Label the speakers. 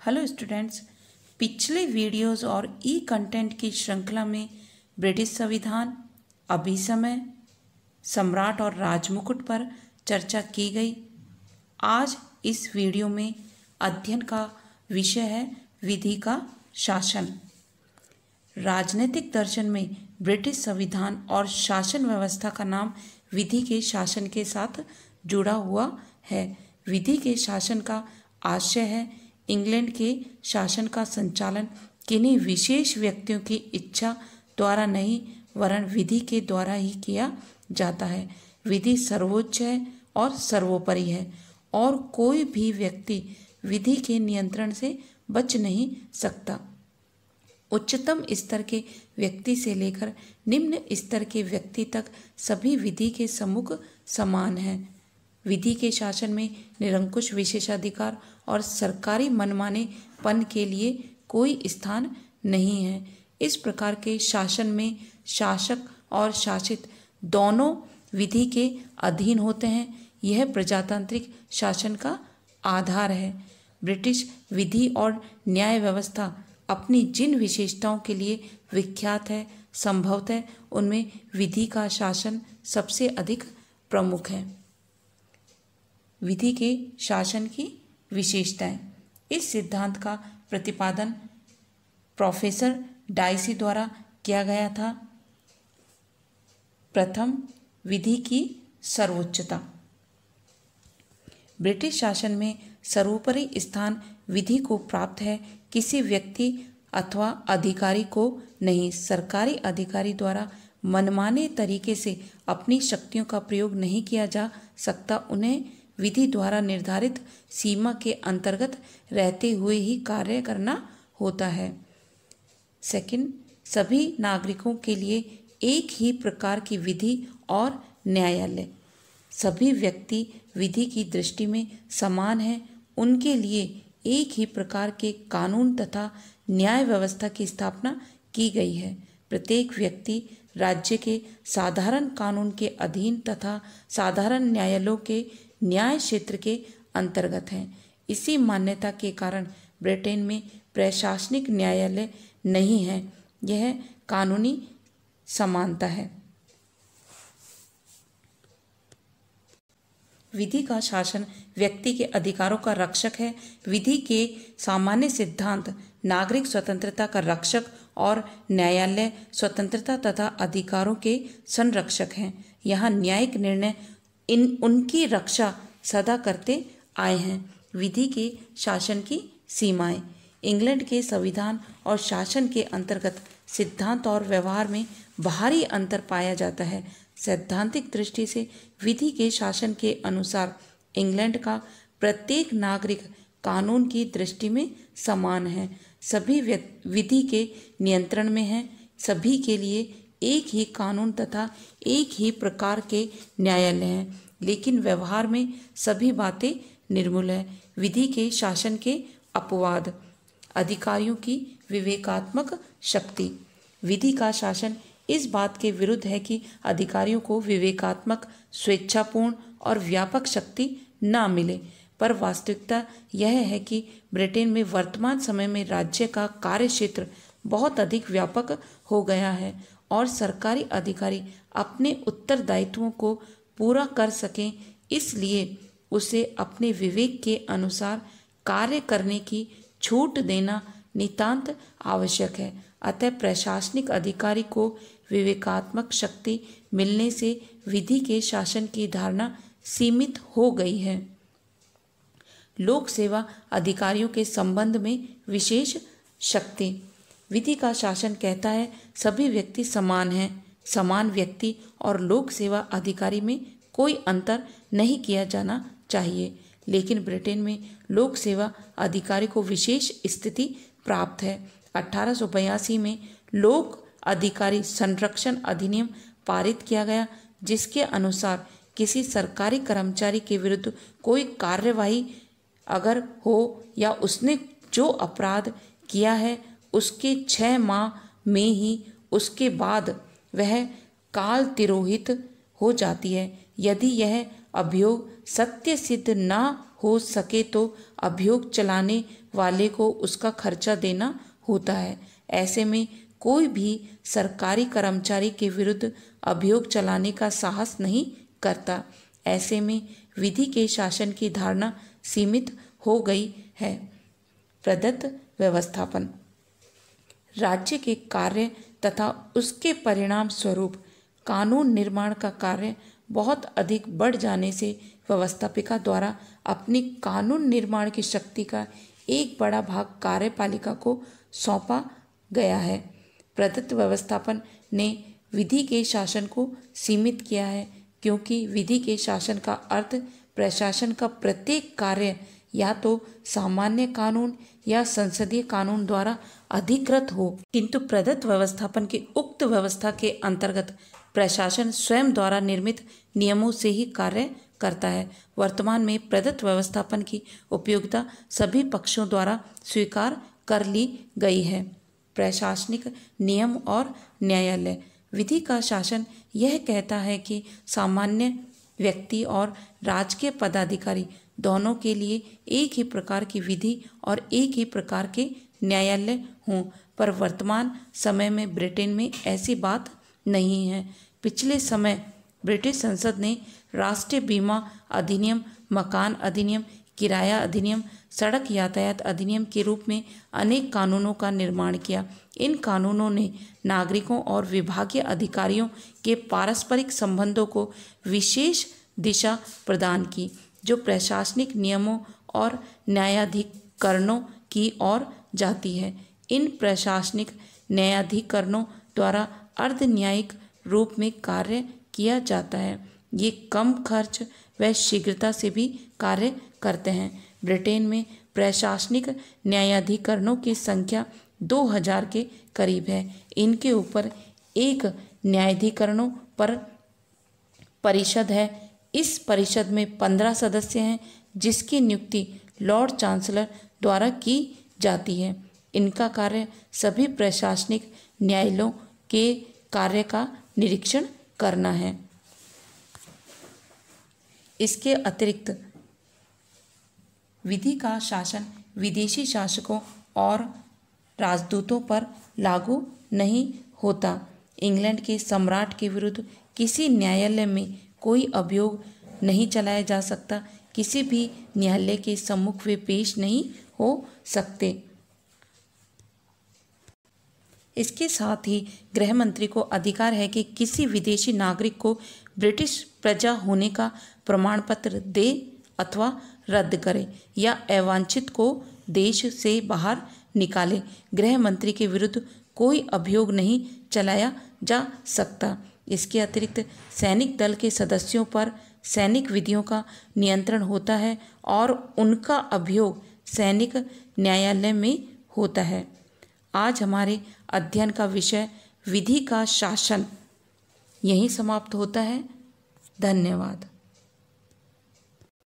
Speaker 1: Hello students, पिछले videos और ई content की श्रृंखला में ब्रिटिश संविधान, अभिसमय, सम्राट और राजमुकुट पर चर्चा की गई। आज इस वीडियो में अध्ययन का विषय है विधि का शासन। राजनीतिक दर्शन में ब्रिटिश संविधान और शासन व्यवस्था का नाम विधि के शासन के साथ जुड़ा हुआ है। विधि के शासन का आशय है इंग्लैंड के शासन का संचालन किन्हीं विशेष व्यक्तियों की इच्छा द्वारा नहीं वरन विधि के द्वारा ही किया जाता है। विधि सर्वोच्च है और सर्वोपरि है और कोई भी व्यक्ति विधि के नियंत्रण से बच नहीं सकता। उच्चतम स्तर के व्यक्ति से लेकर निम्न स्तर के व्यक्ति तक सभी विधि के सम्मुख समान हैं। विधि के शासन में निरंकुश विशेषाधिकार और सरकारी मनमानेपन के लिए कोई स्थान नहीं है। इस प्रकार के शासन में शासक और शासित दोनों विधि के अधीन होते हैं। यह प्रजातांत्रिक शासन का आधार है। ब्रिटिश विधि और न्याय व्यवस्था अपनी जिन विशेषताओं के लिए विख्यात है, संभवतः उनमें विधि का शासन सबसे अधिक प्रमुख है। विधि के शासन की विशेषताएं। इस सिद्धांत का प्रतिपादन प्रोफेसर डाइसी द्वारा किया गया था। प्रथम, विधि की सर्वोच्चता। ब्रिटिश शासन में सर्वोपरि स्थान विधि को प्राप्त है, किसी व्यक्ति अथवा अधिकारी को नहीं। सरकारी अधिकारी द्वारा मनमाने तरीके से अपनी शक्तियों का प्रयोग नहीं किया जा सकता। उन्हें विधि द्वारा निर्धारित सीमा के अंतर्गत रहते हुए ही कार्य करना होता है। सेकंड, सभी नागरिकों के लिए एक ही प्रकार की विधि और न्यायालय। सभी व्यक्ति विधि की दृष्टि में समान हैं। उनके लिए एक ही प्रकार के कानून तथा न्याय व्यवस्था की स्थापना की गई है। प्रत्येक व्यक्ति राज्य के साधारण कानून के अधीन तथा साधारण न्यायालयों के न्याय क्षेत्र के अंतर्गत हैं। इसी मान्यता के कारण ब्रिटेन में प्रशासनिक न्यायालय नहीं है। यह कानूनी समानता है। विधि का शासन व्यक्ति के अधिकारों का रक्षक है। विधि के सामान्य सिद्धांत नागरिक स्वतंत्रता का रक्षक और न्यायालय स्वतंत्रता तथा अधिकारों के संरक्षक हैं। यहाँ न्यायिक निर्णय उनकी रक्षा सदा करते आए हैं। विधि के शासन की सीमाएं। इंग्लैंड के संविधान और शासन के अंतर्गत सिद्धांत और व्यवहार में बाहरी अंतर पाया जाता है। सैद्धांतिक दृष्टि से विधि के शासन के अनुसार इंग्लैंड का प्रत्येक नागरिक कानून की दृष्टि में समान है, सभी विधि के नियंत्रण में हैं। सभी के लिए एक ही कानून तथा एक ही प्रकार के न्यायालय हैं, लेकिन व्यवहार में सभी बातें निर्मूल है। विधि के शासन के अपवाद। अधिकारियों की विवेकात्मक शक्ति। विधि का शासन इस बात के विरुद्ध है कि अधिकारियों को विवेकात्मक, स्वेच्छापूर्ण और व्यापक शक्ति न मिले, पर वास्तविकता यह है कि ब्रिटेन में वर्तमान समय में राज्य का कार्य क्षेत्र बहुत अधिक व्यापक हो गया है और सरकारी अधिकारी अपने उत्तरदायित्वों को पूरा कर सकें, इसलिए उसे अपने विवेक के अनुसार कार्य करने की छूट देना नितांत आवश्यक है। अतः प्रशासनिक अधिकारी को विवेकात्मक शक्ति मिलने से विधि के शासन की धारणा सीमित हो गई है। लोक सेवा अधिकारियों के संबंध में विशेष शक्ति। विधि का शासन कहता है सभी व्यक्ति समान हैं। समान व्यक्ति और लोक सेवा अधिकारी में कोई अंतर नहीं किया जाना चाहिए, लेकिन ब्रिटेन में लोक सेवा अधिकारी को विशेष स्थिति प्राप्त है। 1882 में लोक अधिकारी संरक्षण अधिनियम पारित किया गया, जिसके अनुसार किसी सरकारी कर्मचारी के विरुद्ध कोई कार्यवाही अगर हो या उसने जो अपराध किया है उसके 6 माह में ही उसके बाद वह काल तिरोहित हो जाती है। यदि यह अभियोग सत्य सिद्ध न हो सके तो अभियोग चलाने वाले को उसका खर्चा देना होता है। ऐसे में कोई भी सरकारी कर्मचारी के विरुद्ध अभियोग चलाने का साहस नहीं करता। ऐसे में विधि के शासन की धारणा सीमित हो गई है। प्रदत्त व्यवस्थापन राज्य के कार्य तथा उसके परिणाम स्वरूप कानून निर्माण का कार्य बहुत अधिक बढ़ जाने से व्यवस्थापिका द्वारा अपनी कानून निर्माण की शक्ति का एक बड़ा भाग कार्यपालिका को सौंपा गया है। प्रदत्त व्यवस्थापन ने विधि के शासन को सीमित किया है, क्योंकि विधि के शासन का अर्थ प्रशासन का प्रत्येक कार्य या तो सामान्य कानून या संसदीय कानून द्वारा अधिकृत हो, किंतु प्रदत्त व्यवस्थापन के उक्त व्यवस्था के अंतर्गत प्रशासन स्वयं द्वारा निर्मित नियमों से ही कार्य करता है। वर्तमान में प्रदत्त व्यवस्थापन की उपयोगिता सभी पक्षों द्वारा स्वीकार कर ली गई है। प्रशासनिक नियम और न्यायालय विधि का शासन यह कहता है कि सामान्य व्यक्ति और राजकीय पदाधिकारी दोनों के लिए एक ही प्रकार की विधि और एक ही प्रकार के न्यायालय हों, पर वर्तमान समय में ब्रिटेन में ऐसी बात नहीं है। पिछले समय ब्रिटिश संसद ने राष्ट्रीय बीमा अधिनियम, मकान अधिनियम, किराया अधिनियम, सड़क यातायात अधिनियम के रूप में अनेक कानूनों का निर्माण किया। इन कानूनों ने नागरिकों और विभागीय अधिकारियों के पारस्परिक संबंधों को विशेष दिशा प्रदान की, जो प्रशासनिक नियमों और न्यायाधिकरणों की ओर जाती है। इन प्रशासनिक न्यायाधिकरणों द्वारा अर्ध न्यायिक रूप में कार्य किया जाता है। ये कम खर्च व शीघ्रता से भी कार्य करते हैं। ब्रिटेन में प्रशासनिक न्यायाधिकरणों की संख्या 2000 के करीब है। इनके ऊपर एक न्यायाधिकरणों पर परिषद है। इस परिषद में 15 सदस्य हैं, जिसकी नियुक्ति लॉर्ड चांसलर द्वारा की जाती है। इनका कार्य सभी प्रशासनिक न्यायालयों के कार्य का निरीक्षण करना है। इसके अतिरिक्त विधि का शासन विदेशी शासकों और राजदूतों पर लागू नहीं होता। इंग्लैंड के सम्राट के विरुद्ध किसी न्यायालय में कोई अभियोग नहीं चलाया जा सकता। किसी भी न्यायालय के सम्मुख वे पेश नहीं हो सकते। इसके साथ ही गृह मंत्री को अधिकार है कि किसी विदेशी नागरिक को ब्रिटिश प्रजा होने का प्रमाण पत्र दे अथवा रद्द करे या अवांछित को देश से बाहर निकाले। गृह मंत्री के विरुद्ध कोई अभियोग नहीं चलाया जा सकता। इसके अतिरिक्त सैनिक दल के सदस्यों पर सैनिक विधियों का नियंत्रण होता है और उनका अभियोग सैनिक न्यायालय में होता है। आज हमारे अध्ययन का विषय विधि का शासन यहीं समाप्त होता है। धन्यवाद।